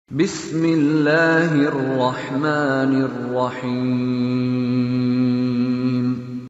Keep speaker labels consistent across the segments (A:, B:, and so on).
A: Bismillahirrahmanirrahim.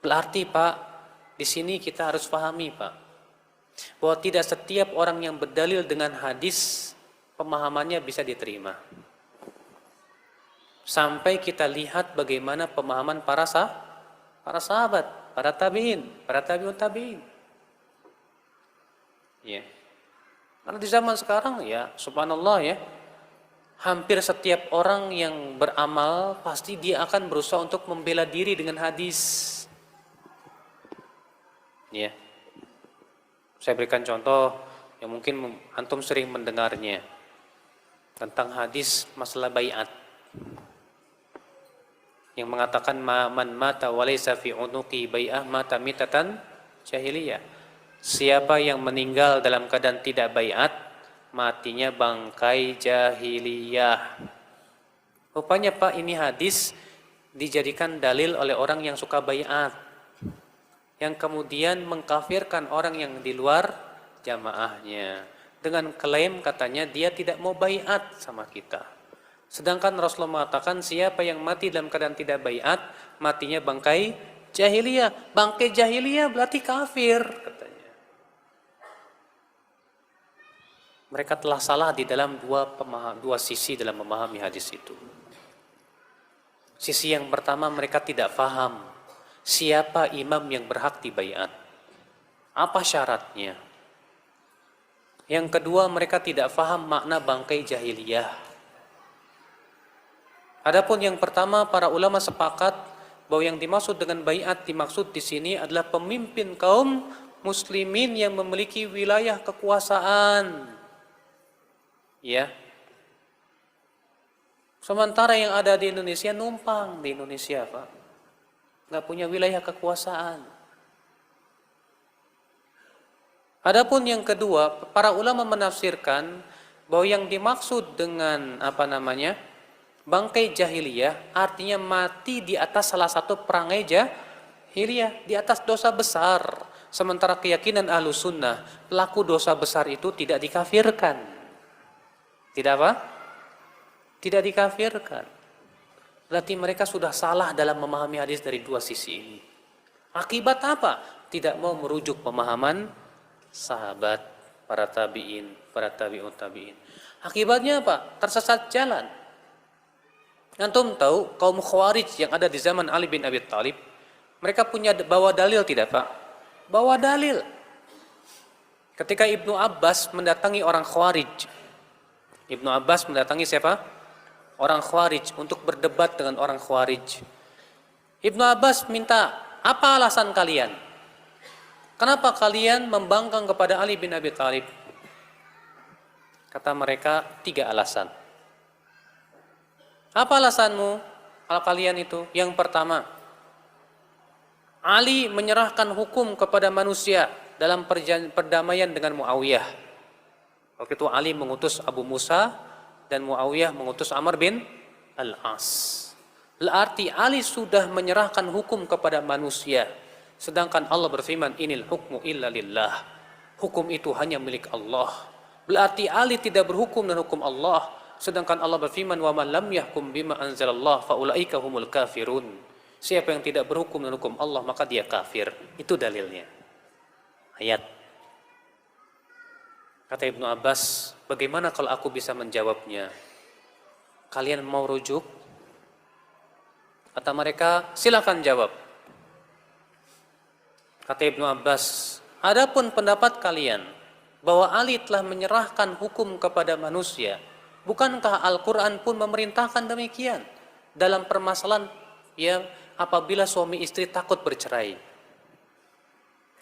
B: Berarti Pak, di sini kita harus pahami Pak, bahwa tidak setiap orang yang berdalil dengan hadis pemahamannya bisa diterima. Sampai kita lihat bagaimana pemahaman para sahabat, para tabi'in, para tabi'ut tabi'in. Ya. Karena di zaman sekarang ya, subhanallah ya, hampir setiap orang yang beramal pasti dia akan berusaha untuk membela diri dengan hadis. Ya. Saya berikan contoh yang mungkin antum sering mendengarnya tentang hadis masalah baiat yang mengatakan man mata walaysa fi unuqi bai'ah mata mitatan jahiliyah. Siapa yang meninggal dalam keadaan tidak baiat, matinya bangkai jahiliyah. Rupanya Pak, ini hadis dijadikan dalil oleh orang yang suka baiat, yang kemudian mengkafirkan orang yang di luar jamaahnya dengan klaim katanya dia tidak mau baiat sama kita. Sedangkan Rasulullah mengatakan siapa yang mati dalam keadaan tidak baiat, matinya bangkai jahiliyah. Bangkai jahiliyah berarti kafir katanya. Mereka telah salah di dalam dua sisi dalam memahami hadis itu. Sisi yang pertama, mereka tidak paham siapa imam yang berhak dibaiat, apa syaratnya. Yang kedua, mereka tidak paham makna bangkai jahiliyah. Adapun yang pertama, para ulama sepakat bahwa yang dimaksud dengan baiat dimaksud di sini adalah pemimpin kaum muslimin yang memiliki wilayah kekuasaan. Ya. Sementara yang ada di Indonesia numpang di Indonesia, Pak. Nggak punya wilayah kekuasaan. Adapun yang kedua, para ulama menafsirkan bahwa yang dimaksud dengan bangkai jahiliyah artinya mati di atas salah satu perangai jahiliyah, di atas dosa besar. Sementara keyakinan Ahlus Sunnah, pelaku dosa besar itu tidak dikafirkan. Tidak apa? Tidak dikafirkan. Berarti mereka sudah salah dalam memahami hadis dari dua sisi ini. Akibat apa? Tidak mau merujuk pemahaman sahabat, para tabi'in, para tabi'ut tabi'in. Akibatnya apa? Tersesat jalan. Antum tahu kaum Khawarij yang ada di zaman Ali bin Abi Thalib, mereka punya bawa dalil tidak Pak? Bawa dalil. Ketika Ibnu Abbas mendatangi orang Khawarij, Ibnu Abbas mendatangi siapa? Orang Khawarij untuk berdebat dengan orang Khawarij. Ibnu Abbas minta, apa alasan kalian? Kenapa kalian membangkang kepada Ali bin Abi Thalib? Kata mereka 3 alasan. Apa alasanmu? Kalian itu? Yang pertama, Ali menyerahkan hukum kepada manusia dalam perdamaian dengan Muawiyah. Waktu itu Ali mengutus Abu Musa dan Muawiyah mengutus Amr bin Al-As. Berarti Ali sudah menyerahkan hukum kepada manusia. Sedangkan Allah berfirman, inil hukmu illa lillah. Hukum itu hanya milik Allah. Berarti Ali tidak berhukum dengan hukum Allah. Sedangkan Allah berfirman, wa man lam yahkum bima anzalallah fa ulaika humul kafirun. Siapa yang tidak berhukum dengan hukum Allah maka dia kafir. Itu dalilnya. Ayat. Kata Ibnu Abbas, bagaimana kalau aku bisa menjawabnya? Kalian mau rujuk? Kata mereka, silakan jawab. Kata Ibnu Abbas, adapun pendapat kalian bahwa Ali telah menyerahkan hukum kepada manusia, bukankah Al-Quran pun memerintahkan demikian dalam permasalahan yang apabila suami istri takut bercerai?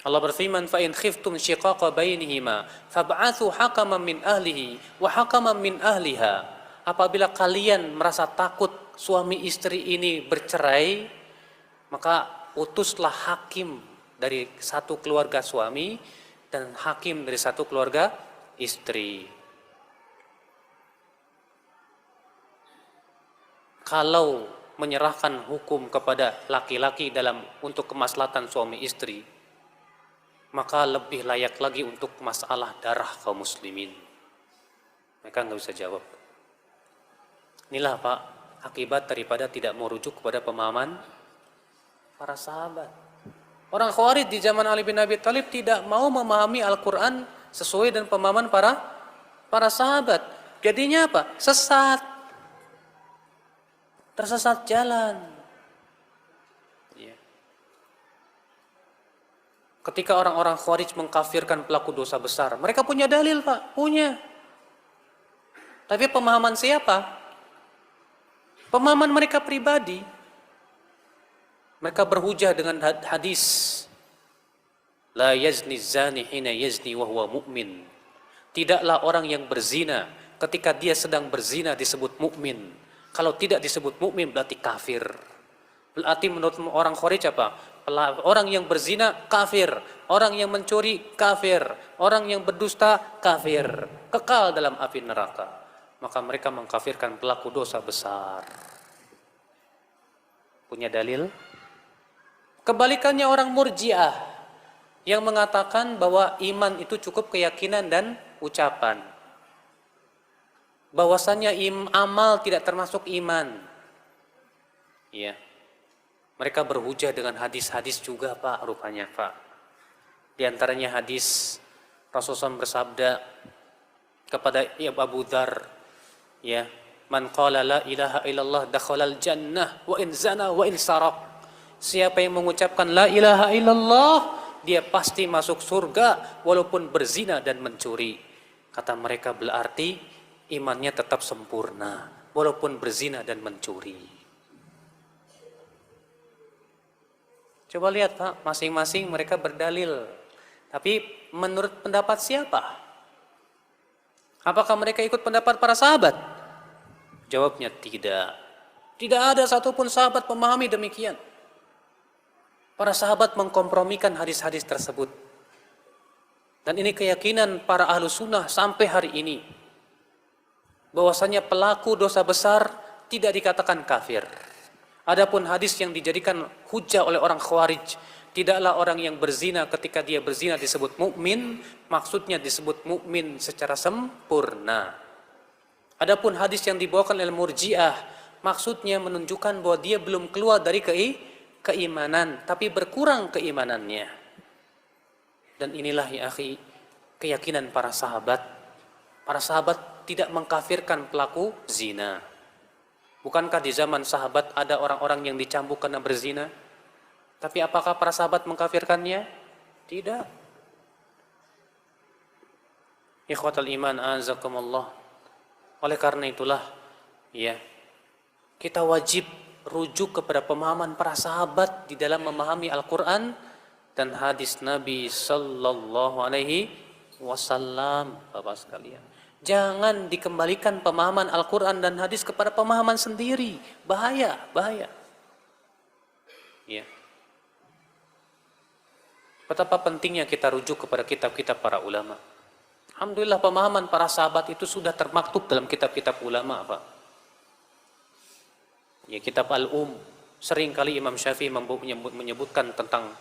B: Allah berfirman, fa in khiftum shiqaqa bainihima fab'athu hakaman min ahlihi wa hakaman min ahliha. Apabila kalian merasa takut suami istri ini bercerai, maka utuslah hakim dari satu keluarga suami dan hakim dari satu keluarga istri. Kalau menyerahkan hukum kepada laki-laki untuk kemaslahatan suami istri, maka lebih layak lagi untuk masalah darah kaum muslimin. Mereka nggak bisa jawab. Inilah Pak, akibat daripada tidak mau rujuk kepada pemahaman para sahabat. Orang Khawarij di zaman Ali bin Abi Thalib tidak mau memahami Al-Quran sesuai dengan pemahaman para sahabat. Jadinya apa? Sesat. Tersesat jalan. Ketika orang-orang Khawarij mengkafirkan pelaku dosa besar, mereka punya dalil Pak, punya. Tapi pemahaman siapa? Pemahaman mereka pribadi. Mereka berhujah dengan hadis, la yazni zani hina yazni wa huwa mu'min. Tidaklah orang yang berzina ketika dia sedang berzina disebut mukmin. Kalau tidak disebut mukmin berarti kafir. Berarti menurut orang Khawarij apa? Orang yang berzina kafir, orang yang mencuri kafir, orang yang berdusta kafir, kekal dalam api neraka. Maka mereka mengkafirkan pelaku dosa besar. Punya dalil? Kebalikannya orang Murji'ah yang mengatakan bahwa iman itu cukup keyakinan dan ucapan. Bahwasannya amal tidak termasuk iman. Ya. Mereka berhujah dengan hadis-hadis juga Pak, rupanya Pak. Di antaranya hadis Rasulullah bersabda kepada Abu Dzar, ya, man qala la ilaha illallah dakhalal jannah wa in zana wa in saraq. Siapa yang mengucapkan la ilaha illallah, dia pasti masuk surga walaupun berzina dan mencuri. Kata mereka berarti imannya tetap sempurna walaupun berzina dan mencuri. Coba lihat Pak, masing-masing mereka berdalil. Tapi menurut pendapat siapa? Apakah mereka ikut pendapat para sahabat? Jawabnya tidak. Tidak ada satupun sahabat memahami demikian. Para sahabat mengkompromikan hadis-hadis tersebut. Dan ini keyakinan para ahlu sunnah sampai hari ini. Bahwasanya pelaku dosa besar tidak dikatakan kafir. Adapun hadis yang dijadikan hujah oleh orang Khawarij, tidaklah orang yang berzina ketika dia berzina disebut mukmin, maksudnya disebut mukmin secara sempurna. Adapun hadis yang dibawakan oleh Murji'ah, maksudnya menunjukkan bahwa dia belum keluar dari keimanan, tapi berkurang keimanannya. Dan inilah ya akhi, keyakinan para sahabat. Para sahabat tidak mengkafirkan pelaku zina. Bukankah di zaman sahabat ada orang-orang yang dicambuk karena berzina? Tapi apakah para sahabat mengkafirkannya? Tidak. Ikhwatal iman azakumullah. Oleh karena itulah, ya, kita wajib rujuk kepada pemahaman para sahabat di dalam memahami Al-Quran dan hadis Nabi Sallallahu Alaihi Wasallam, Bapak sekalian. Jangan dikembalikan pemahaman Al-Quran dan hadis kepada pemahaman sendiri. Bahaya, bahaya. Ya. Betapa pentingnya kita rujuk kepada kitab-kitab para ulama. Alhamdulillah pemahaman para sahabat itu sudah termaktub dalam kitab-kitab ulama, Pak. Ya, kitab Al-Um. Seringkali Imam Syafi'i menyebutkan tentang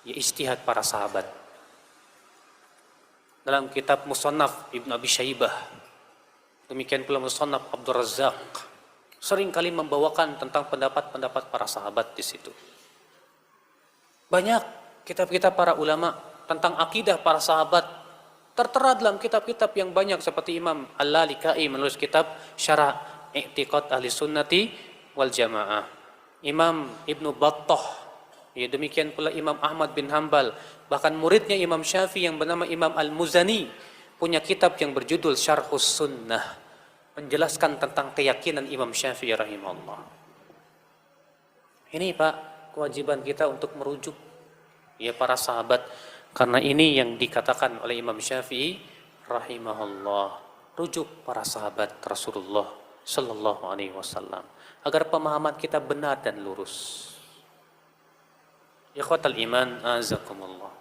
B: ya, ijtihad para sahabat. Dalam kitab Musannaf Ibn Abi Syaibah, demikian pula Musannaf Abdul Razzaq, seringkali membawakan tentang pendapat-pendapat para sahabat di situ. Banyak kitab-kitab para ulama tentang akidah para sahabat tertera dalam kitab-kitab yang banyak, seperti Imam Al-Lalikai menulis kitab Syarah I'tiqad Ahli Sunnati wal Jamaah, Imam Ibnu Battah, ya, demikian pula Imam Ahmad bin Hanbal, bahkan muridnya Imam Syafi'i yang bernama Imam Al-Muzani punya kitab yang berjudul Syarhus Sunnah, menjelaskan tentang keyakinan Imam Syafi'i rahimahullah. Ini Pak, kewajiban kita untuk merujuk ya para sahabat, karena ini yang dikatakan oleh Imam Syafi'i rahimahullah, rujuk para sahabat Rasulullah sallallahu alaihi wasallam agar pemahaman kita benar dan lurus. Ikhwatal iman azakumullah.